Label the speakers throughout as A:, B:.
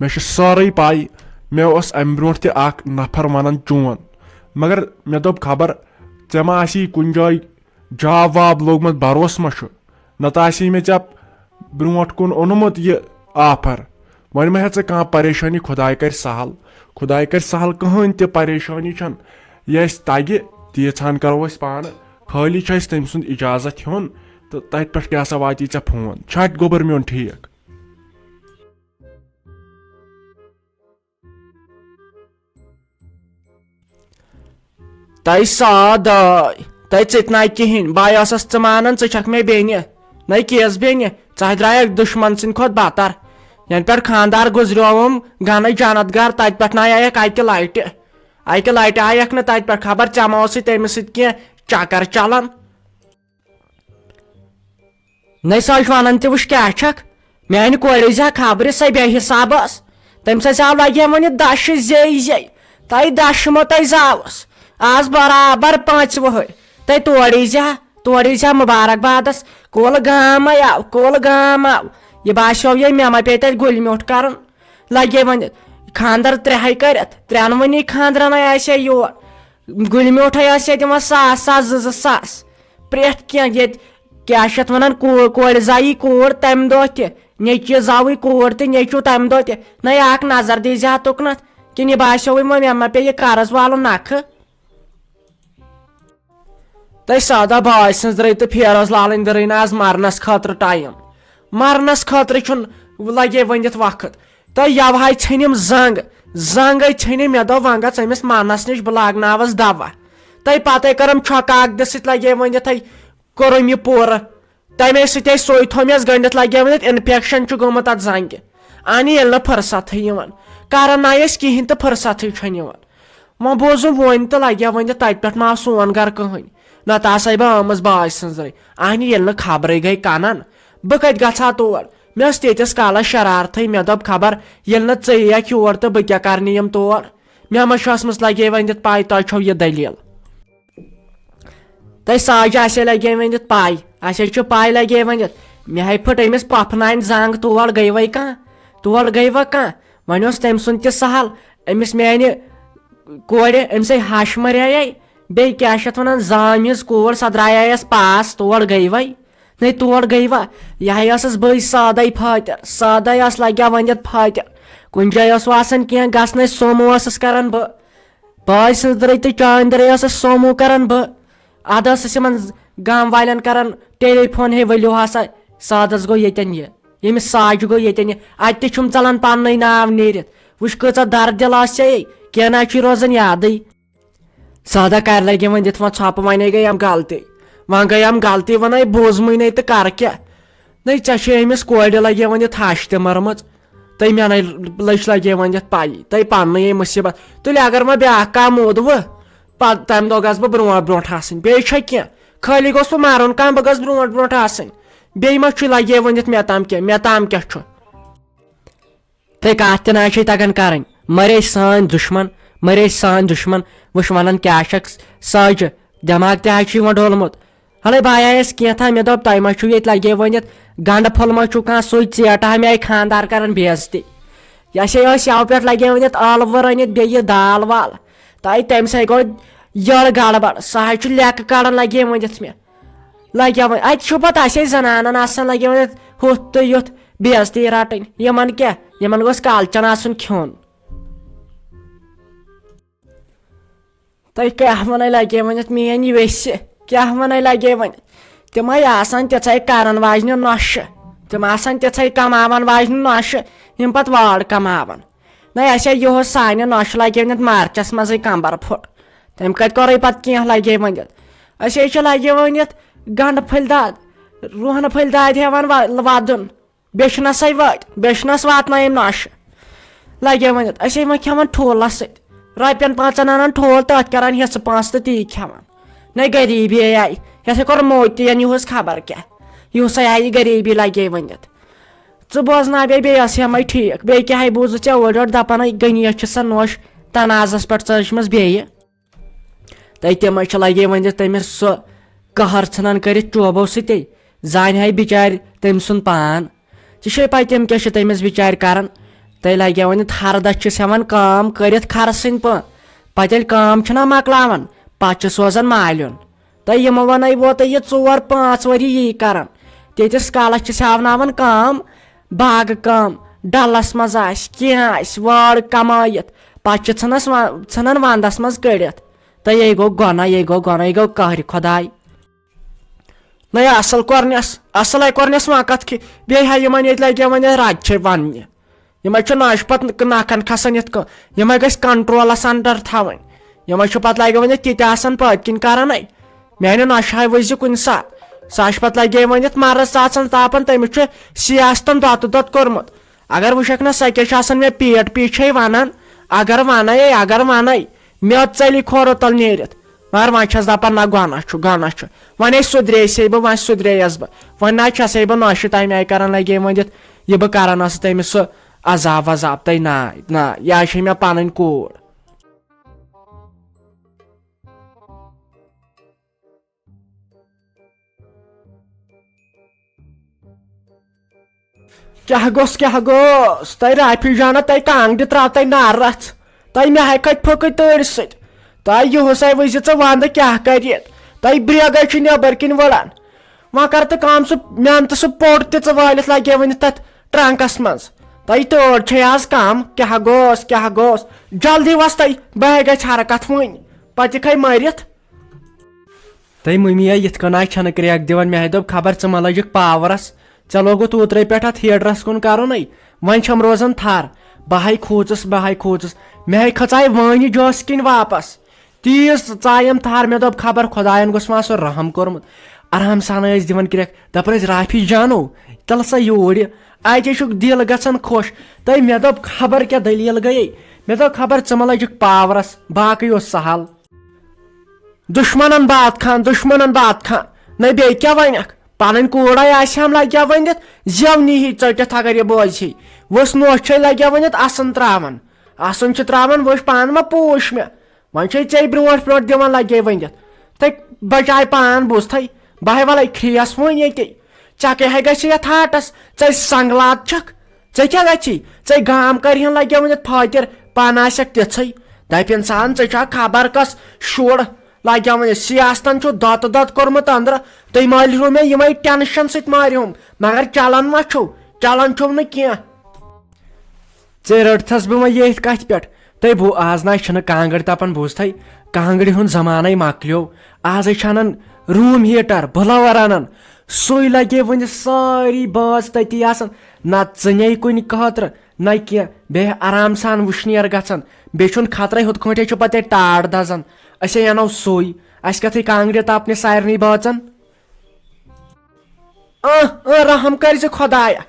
A: مےٚ چھِ سٲرٕے پاے مےٚ اوس امہِ برونٛٹھ تہِ اکھ نفر ونان چون مگر مےٚ دوٚپ خبر ژےٚ ما آسی کُنہِ جایہِ جاب واب لوگمُت بروسہٕ ما چھُ نتہٕ آسی مےٚ ژےٚ برونٛٹھ کُن اوٚنمُت یہِ آفر وۄنۍ ما ہیٚژٕ ژٕ کانٛہہ پریشٲنی خۄداے کرِ سہل کٕہٕنۍ تہِ پریشٲنی چھنہٕ یہِ اسہِ تگہِ تیٖژہن کرو أسۍ پانہٕ خٲلی چھُ اسہِ تٔمۍ سُنٛد اجازت ہیوٚن تہٕ تتہِ پٮ۪ٹھ کیٛاہ سا واتی ژےٚ فون چھا اتہِ گوٚبُر میون ٹھیٖک
B: تۄہہِ ساداے تۄہہِ ژٕتناے کِہینۍ بہٕ ٲسس ژٕ مانان ژٕ چھکھ مےٚ بیٚنہِ نَے کیس بیٚنہِ ژٕ درٛایکھ دُشمن سٕنٛدِ کھۄتہٕ بدتر ینہٕ پٮ۪ٹھ خانٛدار گُزریووُم گنٕے جنت گار تتہِ پٮ۪ٹھ نَے آیکھ اکہِ لٹہِ آیکھ نہٕ تتہِ پٮ۪ٹھ خبر ژےٚ ما اوسُے تٔمِس سۭتۍ کینٛہہ چکر چلان نَے سۄ ونان تہِ وٕچھ کیٛاہ چھکھ میانہِ کورِ ٲسۍ خبرِ سۄ بے حساب ٲس تٔمِس ٲسۍ آو لگے وۄنۍ دَشہِ زے تۄہہِ دَشمو تۄہہِ زاوُس آز برابر 5 وٕہٕرۍ تۄہہِ تورٕ یٖزِ مُبارک بادس کُل گام آو یہِ باسیو یے مےٚ ما پیٚیہِ تتہِ گُلہِ میوٚٹھ کرُن لگے وۄنۍ خانٛدر 3 کٔرِتھ 3 خانٛدرنٕے آسہِ ہے یور گُلہِ میوٚٹھے ٲسۍ ہے دِوان 1,000 2,000 پرٛٮ۪تھ کینٛہہ ییٚتہِ کیٛاہ چھِ اتھ ونان کورِ زایی کوٗر تمہِ دۄہ تہِ نیٚچوِ زاوٕے کوٗر تہِ نیٚچوٗ تمہِ دۄہ تہِ نَے اکھ نظر دیٖزِ ہا تُکنتھ کِنہٕ یہِ باسیووٕے مےٚ ما پیٚیہِ یہِ قرض والُن نکھٕ تۄہہِ سادا باے سٕنٛز درٛٲے تہٕ فیروز لالٕنۍ درٛٲے نہٕ آز مرنس خٲطرٕ ٹایم مرنس خٲطرٕ چھُنہٕ لگے ؤنِتھ وقت تۄہہِ یوہاے ژھٕنِم زنگے ژھٕنِم مےٚ دوٚپ وۄنۍ گژھ أمِس مرنس نِش بہٕ لاگناوس دوا تۄہہِ پتے کٔرٕم چھۄکہٕ اکھ دِ سۭتۍ لگے ؤنِتھ کوٚرُم یہِ پوٗرٕ تمے سۭتۍ سۄے تھوٚومٮ۪س گٔنڈِتھ لگے ؤنِتھ انفیکشن چھُ گوٚمُت اتھ زنگہِ انہِ ییٚلہِ نہٕ فرستھٕے یِوان کران نہ ٲسۍ کہیٖنۍ تہٕ فرستھٕے چھنہٕ یِوان وۄنۍ بوٗزُم وۄنۍ تہٕ لگے ؤنِتھ تتہِ پٮ۪ٹھ ما آو سون گرٕ کٕہٕنۍ نتہٕ آسے بہٕ آمٕژ باے سٕنٛزرے انہِ ییٚلہِ نہٕ خبرٕے گٔے کنن بہٕ کتہِ گژھٕ ہا تور مےٚ ٲس تیٖتِس کالس شرارتھٕے مےٚ دوٚپ خبر ییٚلہِ نہٕ ژٕ یِیَکھ یور تہٕ بہٕ کیٛاہ کرنہِ یِم تور مےٚ ما چھُ ٲسمٕژ لگے ؤنِتھ پاے تۄہہِ چھو یہِ دٔلیٖل تۄہہِ ساجہِ آسے لگے ؤنِتھ پاے اسے چھُ پاے لگے ؤنِتھ مےٚ ہے پھٕٹ أمِس پۄپھنانہِ زنٛگ تور گٔیوے کانٛہہ وۄنۍ اوس تٔمۍ سُنٛد تہِ سہل أمِس میانہِ کورِ أمِسے ہش مریے بیٚیہِ کیٛاہ چھِ اتھ ونان زام ہِنٛز کوٗر سۄ درٛایس پاس تور گٔیوے نَے تور گٔیوا یہِ ہے ٲسٕس بٔے سادے ٲس لگیا ؤنِتھ پھٲتِر کُنہِ جایہِ اوس آسان کینٛہہ گژھنَے سومو ٲسٕس کران بہٕ باے سٕنٛز درٕے تہٕ چانہِ درٕے ٲسٕس سومو کران بہٕ ادٕ ٲسٕس یِمن گام والٮ۪ن کران ٹیلی فون ہے ؤلِو ہسا سادس گوٚو ییٚتٮ۪ن یہِ ییٚمِس ساجہِ گوٚو ییٚتٮ۪ن یہِ اَتہِ تہِ چھُم ژلان پننُے ناو نیٖرِتھ وٕچھ کۭژاہ دردِل آسے کینٛہہ نہ چھُے روزان یادٕے سادا کر لگے وۄنۍ دِتھ وۄنۍ ژھۄپہٕ وۄنۍ گٔے یم غلطی وۄنۍ بوٗزمٕے نَے تہٕ کر کیٛاہ نَے ژےٚ چھے أمِس کورِ لگے ؤنِتھ ہش تہِ مٔرمٕژ تۄہہِ مےٚ لٔج لگے ؤنِتھ پایی تۄہہِ پننُے مُصیبت تُلہِ اگر وۄنۍ بیاکھ کانٛہہ موٗدوٕ پتہٕ تمہِ دۄہ گژھٕ بہٕ برونٛٹھ آسٕنۍ بیٚیہِ چھا کینٛہہ خٲلی گوٚژھ بہٕ مرُن کانٛہہ بہٕ گژھٕ برونٛٹھ آسٕنۍ بیٚیہِ ما چھُے لگے ؤنِتھ مےٚ تام کیٛاہ چھُ تۄہہِ کتھ تہِ نہ چھے تگان کرٕنۍ مرے سٲنۍ دُشمن وٕچھ ونان کیٛاہ چھکھ ساجہِ دٮ۪ماغ تہِ حظ چھُے وۄنۍ ڈولمُت ہلے بایس کینٛژھا مےٚ دوٚپ تۄہہِ ما چھُو ییٚتہِ لگے ؤنِتھ گنڈٕ پھوٚل ما چھُو کانٛہہ سُے ژیٹہٕ ہا مےٚ آیہِ خانٛدار کران بے عزتی یہِ ہسا ٲسۍ یَوٕ پٮ۪ٹھ لگے ؤنِتھ ٲلوٕ رٔنِتھ بیٚیہِ دال وال تۄہہِ تمہِ سۭتۍ گوٚو یٔڑ گڑبڑ سُہ حظ چھُ لیٚکہٕ کڑان لگے ؤنِتھ مےٚ لگے وۄنۍ اَتہِ چھُ پتہٕ اسے زنانن آسان لگے ؤنِتھ ہُتھ تہٕ یُتھ بے عزتی رٹٕنۍ یِمن گوٚژھ کالچن آسُن کھیوٚن تۄہہِ کیٛاہ ونے لگے ؤنِتھ میٲنۍ ویٚسہِ کیٛاہ ونے لگے ؤنِتھ تِم ہے آسان تِژھے کرن واجنہِ نۄشہِ تِم آسان تِژھے کماون واجنہِ نۄشہِ یِم پتہٕ وٲر کماون نَے اسے یِہُس سانہِ نۄشہِ لگے ؤنِتھ مارچس منٛزٕے کمبر پھُٹ تٔمۍ کتہِ کوٚرُے پتہٕ کینٛہہ لگے ؤنِتھ اسے چھُ لگے ؤنِتھ گنڈٕ پھٔلۍ داد رۄہنہٕ پھٔلۍ دادِ ہٮ۪وان ودُن بیٚچھنس واتنٲیِم نۄشہِ لگے ؤنِتھ اسے وۄنۍ کھٮ۪وان ٹھوٗلس سۭتۍ رۄپین 5 انان ٹھوٗل تٔتھۍ کران حِصہٕ پونٛسہٕ تہٕ تی کھٮ۪وان نَے غریٖبی آیہِ یتھے کوٚر موتین یِہُس خبر کیٛاہ یِہُس آیہِ غریٖبی لگے ؤنِتھ ژٕ بوزناوے بیٚیہِ ٲس ہٮ۪مے ٹھیٖک بیٚیہِ کیٛاہ ہے بوٗزُتھ ژےٚ اورٕ دپان غنیٖس چھِ سۄ نوش تنازس پٮ۪ٹھ ژٲجمٕژ بیٚیہِ تۄہہِ تِمے چھِ لگے ؤنِتھ تٔمِس سُہ قہر ژھٕنان کٔرِتھ چوبو سۭتی زانہِ ہے بِچارِ تٔمۍ سُنٛد پان ژےٚ چھے پاے تِم کیٛاہ چھِ تٔمِس بِچارِ کران تۄہہِ لگہِ ؤنِتھ ہردس چھِس ہٮ۪وان کٲم کٔرِتھ خرسٕنۍ پتہٕ ییٚلہِ کٲم چھِنا مۄکلاوان پتہٕ چھِ سوزان مالیُن تۄہہِ یِمو ونے ووت تۄہہِ یہِ 4-5 ؤری یی کران تیٖتِس کالس چھِس ہاوناوان کٲم باغہٕ کٲم ڈلس منٛز آسہِ کینٛہہ آسہِ وٲر کمٲیِتھ پتہٕ چھِ ژھٕنان ونٛدس منٛز کٔڑِتھ تہٕ یے گوٚو گۄناہ یے گوٚو قہرِ خۄداے نَے اصل کوٚرنس وقت کہِ بیٚیہِ ہا یِمن ییٚتہِ لگہِ وۄنۍ رجہِ وننہِ یِمے چھُ نۄش پتہٕ نکھن کھسان یِتھ کٔنۍ یِمے گژھِ کنٹرولس انڈر تھاوٕنۍ یِمے چھُ پتہٕ لگہِ وۄنۍ تِتہِ آسان پٔتۍ کِنۍ کران میانہِ نۄشہِ ہاے ؤزِ کُنہِ ساتہٕ سۄ چھِ پتہٕ لگے ؤنِتھ مرٕژ ژاژان تاپان تٔمِس چھُ سیاستن دۄد کوٚرمُت اگر وٕچھکھ نا سۄ کیٛاہ چھِ آسان مےٚ پیٹ پیچھے ونان اگر ونے مےٚ ژٔلہِ کھورو تل نیٖرِتھ مگر وۄنۍ چھس دپان نہ گۄناہ چھُ وۄنۍ سُدریسے بہٕ وۄنۍ سُدرییس بہٕ وۄنۍ نہ چھسے بہٕ نۄشہِ تمہِ آیہِ کران لگے ؤنِتھ یہِ بہٕ کران ٲسہٕ تٔمِس سُہ عذاب وذاب تہٕ نہ یہِ چھے مےٚ پنٕنۍ کوٗر کیٛاہ گوٚس تۄہہِ رافی جانا تۄہہِ کانٛگرِ ترٛاو تۄہہِ نارٕ تۄہہِ مےٚ ہاے کھٔتۍ پھٕکٕے تۭرِ سۭتۍ تۄہہِ یِہُسے وٕزِ ژٕ ونٛدٕ کیٛاہ کٔرِتھ تۄہہِ برٛیگے چھِ نیبر کِنۍ وٕڑان وۄنۍ کر تہٕ کٲم سُہ مےٚ تہٕ سُہ پوٚٹ تہِ ژٕ وٲلِتھ لگے ؤنِتھ تتھ ٹرنکس منٛز تۄہہِ تۭر چھے آز کم کیٛاہ گوٚس جلدی وس تۄہہِ بہٕ گژھِ حرکت وٕنۍ پتہٕ یِکھے مٔرِتھ تۄہہِ مٔمی یِتھ کٔنۍ آے چھنہٕ کرٛیکھ دِوان مےٚ دوٚپ خبر ژٕ ما لٔجِکھ پاورس ژےٚ لوگُتھ اوترے پٮ۪ٹھ اتھ ہیٹرس کُن کرُن وۄنۍ چھم روزان تھر بہے کھوٗژٕس مےٚ ہے کھژاے وٲنہِ جوسہٕ کِنۍ واپس تیٖژ ژایم تھر مےٚ دوٚپ خبر خۄداین گوٚژھ ما سُہ رحم کوٚرمُت آرام سان ٲسۍ دِوان کرٛیکھ دپان ٲسۍ رافی جانو تل سا یوٗرۍ اتے چھُکھ دل گژھان خۄش تہٕ مےٚ دوٚپ خبر کیٛاہ دٔلیٖل گٔیے مےٚ دوٚپ خبر ژٕ ما لٔجِکھ پاورس باقٕے اوس سہل دُشمنن بات خان نہ بیٚیہِ کیٛاہ ونکھ پنٕنۍ کوٗرے آسہِ ہم لگیا ؤنِتھ زیو نیٖہی ژٔٹِتھ اگر یہِ بوزہی ؤژھ نوچھے لگیا ؤنِتھ اسن چھِ تراوان وٕچھ پانہٕ ما پوٗش مےٚ وۄنۍ چھے ژےٚ برونٛٹھ دِوان لگے ؤنِتھ تہٕ بچاے پان بوٗزتھے بہے وَلے کھریس وۄنۍ ییٚتہِ ژےٚ کیٛاہ گژھِ یتھ ہاٹس ژےٚ سنگلات چھکھ ژےٚ کیٛاہ گژھی ژےٚ گام کرہن لگیا ؤنِتھ فٲطر پانہٕ آسٮ۪کھ تِژھٕے دپن سان ژےٚ چھا خبر کس شُر لگیا ؤنِتھ سیاستن چھُ دۄد کوٚرمُت أنٛدرٕ تُہۍ مٲلِہو مےٚ یِمے ٹینشن سۭتۍ مٲرِہُم مگر چلان ما چھُو نہٕ کینٛہہ ژےٚ رٔٹتھس بہٕ وۄنۍ ییٚتھۍ کتھِ پٮ۪ٹھ تۄہہِ آز نہ چھِنہٕ کانٛگٕر تپان بوٗزتھے کانٛگرِ ہُنٛد زمانے مۄکلیو آزے چھِ انان روٗم ہیٖٹر بٕلوَر انان سُے لگے ؤنِتھ سٲری بٲژ تٔتی آسان نہ ژٕنے کُنہِ خٲطرٕ نہ کینٛہہ بیٚیہِ آرام سان وٕشنیر گژھان بیٚیہِ چھُنہٕ خطرے ہُتھ کٲٹھۍ چھُ پتہٕ ٹاڈ دزان أسے انو سُے اسہِ کتھٕے کانٛگرِ تپنہِ سارنٕے بٲژن رحم کٔرزِ خۄدایا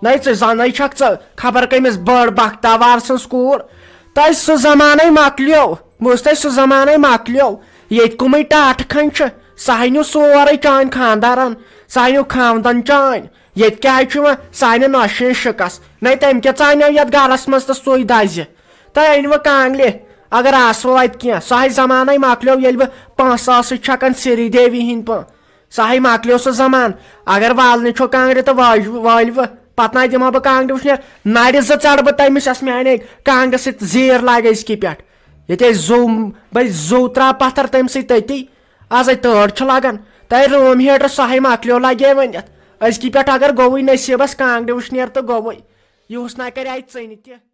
B: نَے ژٕ زنے چھکھ ژٕ خبر کٔمِس بٔڑ بختاوار سٕنٛز کوٗر تۄہہِ سُہ زمانے مۄکلیو بوٗزتھے سُہ زمانے مۄکلیو ییٚتہِ کُمٕے ٹاٹھٕ کھنٛڈ چھِ سُہ نیوٗ سورُے چٲنۍ خانٛدارن سُہ نیوٗ خاوندن چٲنۍ ییٚتہِ کیٛاہ چھُ وۄنۍ سانہِ نۄشہِ ہٕنٛز شِکس نَے تٔمۍ کیٛاہ ژانیو یتھ گرس منٛز تہٕ سُے دزِ تۄہہِ أنوٕ کانٛگلہِ اگر آسوٕ اتہِ کینٛہہ سُہ زمانے مۄکلیو ییٚلہِ بہٕ پونٛسہٕ ٲسٕس چھکان سری دیوی ہِنٛدۍ سُہ مۄکلیو سُہ زمان اگر والنہِ چھو کانٛگرِ تہٕ وٲلوٕ پتہٕ نہ دِمہٕ بہٕ کانٛگرِ وٕشنیر نرِ زٕ ژڑٕ بہٕ تٔمِس یۄس میانے کانٛگرِ سۭتۍ زیٖر لاگہِ أزکہِ پٮ۪ٹھ ییٚتہِ أسۍ زوٗ تراو پتھر تٔمۍ سۭتۍ تٔتی آزے تۭر چھُ لگان تۄہہِ روٗم ہیٖٹر سُہ مۄکلیو لگے ؤنِتھ أزکہِ پٮ۪ٹھ اگر گوٚوُے نصیٖبس کانٛگرِ وٕشنیر تہٕ گوٚوُے یِہُس نہ کرِ ژٕنہِ تہِ